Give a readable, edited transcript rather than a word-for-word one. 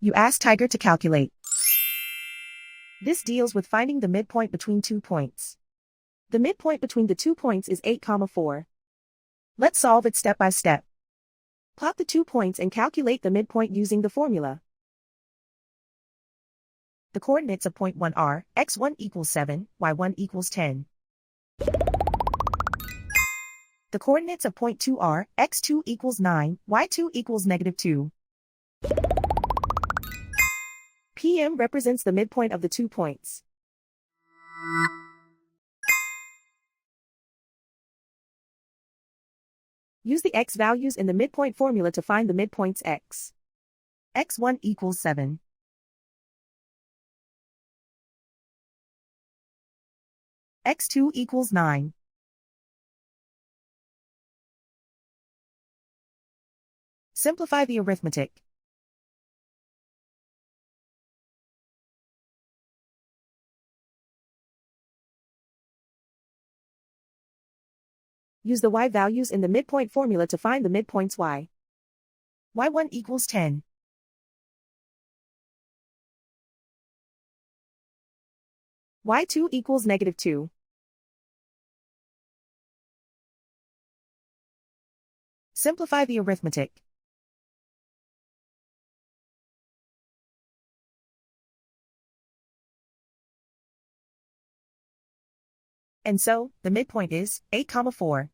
You ask Tiger to calculate. This deals with finding the midpoint between 2 points. The midpoint between the 2 points is 8, 4. Let's solve it step by step. Plot the 2 points and calculate the midpoint using the formula. The coordinates of point 1 are x1 equals 7, y1 equals 10. The coordinates of point 2 are x2 equals 9, y2 equals -2. PM represents the midpoint of the 2 points. Use the x values in the midpoint formula to find the midpoints x. x1 equals 7. x2 equals 9. Simplify the arithmetic. Use the y values in the midpoint formula to find the midpoints y. y1 equals 10. y2 equals -2. Simplify the arithmetic. And so, the midpoint is 8, 4.